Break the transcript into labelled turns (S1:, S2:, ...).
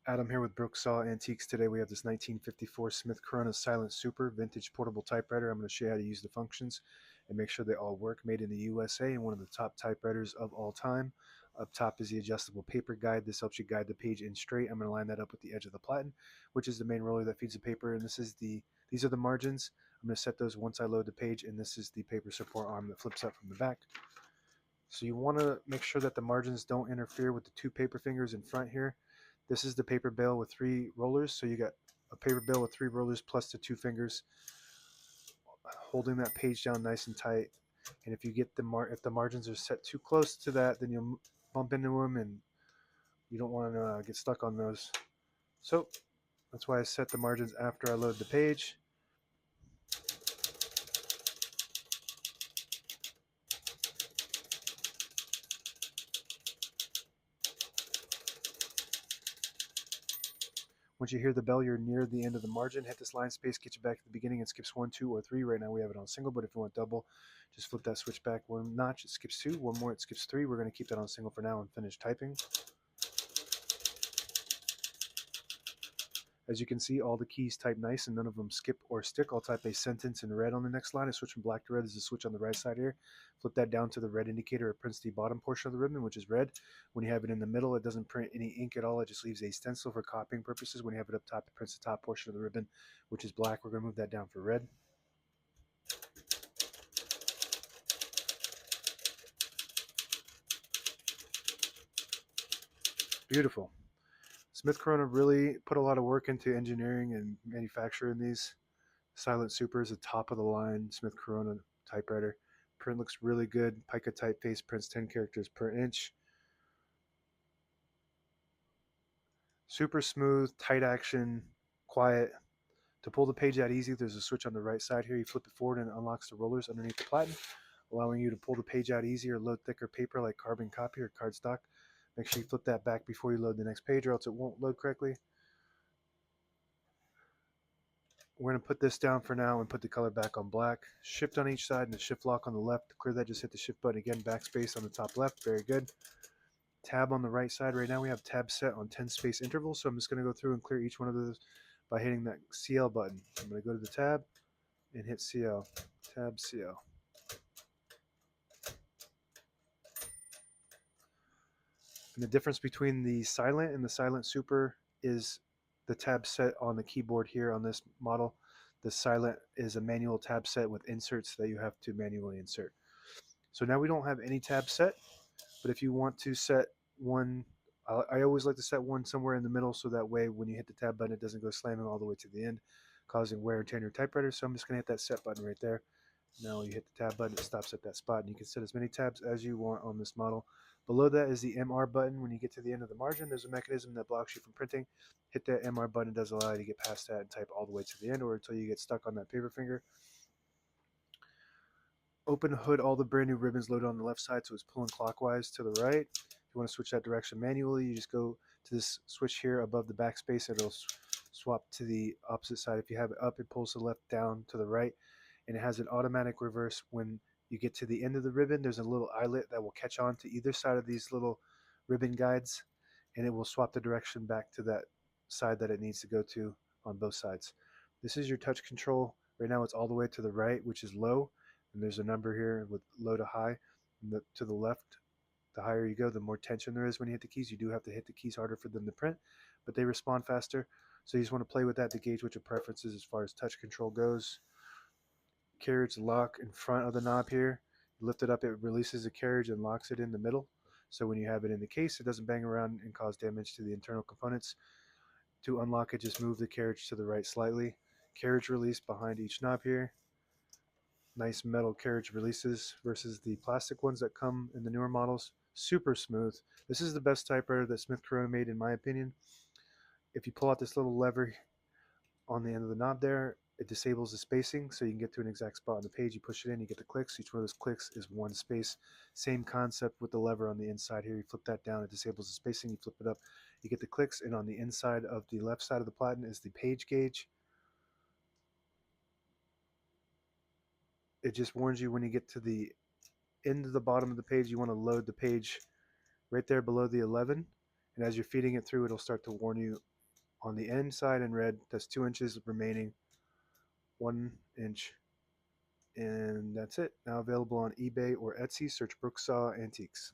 S1: Adam here with Brooksaw Antiques. Today we have this 1954 Smith Corona Silent Super vintage portable typewriter. I'm going to show you how to use the functions and make sure they all work. Made in the USA and one of the top typewriters of all time. Up top is the adjustable paper guide. This helps you guide the page in straight. I'm going to line that up with the edge of the platen, which is the main roller that feeds the paper. And these are the margins. I'm going to set those once I load the page, and this is the paper support arm that flips up from the back. So you want to make sure that the margins don't interfere with the two paper fingers in front here. This is the paper bale with 3 rollers, so you got a paper bale with 3 rollers plus the 2 fingers holding that page down nice and tight. And if you get if the margins are set too close to that, then you'll bump into them, and you don't want to get stuck on those. So that's why I set the margins after I load the page. Once you hear the bell, you're near the end of the margin. Hit this line space, get you back to the beginning. It skips 1, 2, or 3. Right now we have it on single, but if you want double, just flip that switch back 1 notch. It skips 2. 1 more, it skips 3. We're going to keep that on single for now and finish typing. As you can see, all the keys type nice and none of them skip or stick. I'll type a sentence in red on the next line. I switch from black to red. There's a switch on the right side here. Flip that down to the red indicator. It prints the bottom portion of the ribbon, which is red. When you have it in the middle, it doesn't print any ink at all. It just leaves a stencil for copying purposes. When you have it up top, it prints the top portion of the ribbon, which is black. We're going to move that down for red. Beautiful. Smith Corona really put a lot of work into engineering and manufacturing these. Silent Super is a top of the line Smith Corona typewriter. Print looks really good. Pica typeface prints 10 characters per inch. Super smooth, tight action, quiet. To pull the page out easy, there's a switch on the right side here. You flip it forward and it unlocks the rollers underneath the platen, allowing you to pull the page out easy or load thicker paper like carbon copy or cardstock. Make sure you flip that back before you load the next page or else it won't load correctly. We're going to put this down for now and put the color back on black. Shift on each side and the shift lock on the left. To clear that, just hit the shift button again, backspace on the top left. Very good. Tab on the right side. Right now we have tab set on 10 space intervals, so I'm just going to go through and clear each one of those by hitting that CL button. I'm going to go to the tab and hit CL. Tab CL. And the difference between the Silent and the Silent Super is the tab set on the keyboard here on this model. The Silent is a manual tab set with inserts that you have to manually insert. So now we don't have any tab set, but if you want to set one, I always like to set one somewhere in the middle so that way when you hit the tab button it doesn't go slamming all the way to the end, causing wear and tear on your typewriter. So I'm just going to hit that set button right there. Now you hit the tab button, it stops at that spot, and you can set as many tabs as you want on this model. Below that is the MR button. When you get to the end of the margin, there's a mechanism that blocks you from printing. Hit that MR button. It does allow you to get past that and type all the way to the end or until you get stuck on that paper finger. Open hood, all the brand new ribbons loaded on the left side, so it's pulling clockwise to the right. If you want to switch that direction manually, you just go to this switch here above the backspace. It'll swap to the opposite side. If you have it up, it pulls to the left, down, to the right, and it has an automatic reverse. When you get to the end of the ribbon, there's a little eyelet that will catch on to either side of these little ribbon guides, and it will swap the direction back to that side that it needs to go to on both sides. This is your touch control. Right now it's all the way to the right, which is low, and there's a number here with low to high. And to the left, the higher you go, the more tension there is when you hit the keys. You do have to hit the keys harder for them to print, but they respond faster. So you just want to play with that to gauge what your preferences as far as touch control goes. Carriage lock in front of the knob here. You lift it up, it releases the carriage and locks it in the middle. So when you have it in the case, it doesn't bang around and cause damage to the internal components. To unlock it, just move the carriage to the right slightly. Carriage release behind each knob here. Nice metal carriage releases versus the plastic ones that come in the newer models. Super smooth. This is the best typewriter that Smith Corona made in my opinion. If you pull out this little lever on the end of the knob there, it disables the spacing so you can get to an exact spot on the page. You push it in, you get the clicks. Each one of those clicks is one space. Same concept with the lever on the inside here. You flip that down, it disables the spacing. You flip it up, you get the clicks. And on the inside of the left side of the platen is the page gauge. It just warns you when you get to the end of the bottom of the page, you want to load the page right there below the 11. And as you're feeding it through, it'll start to warn you on the end side in red. That's 2 inches remaining, 1 inch, and that's it. Now available on eBay or Etsy. Search Brooksaw Antiques.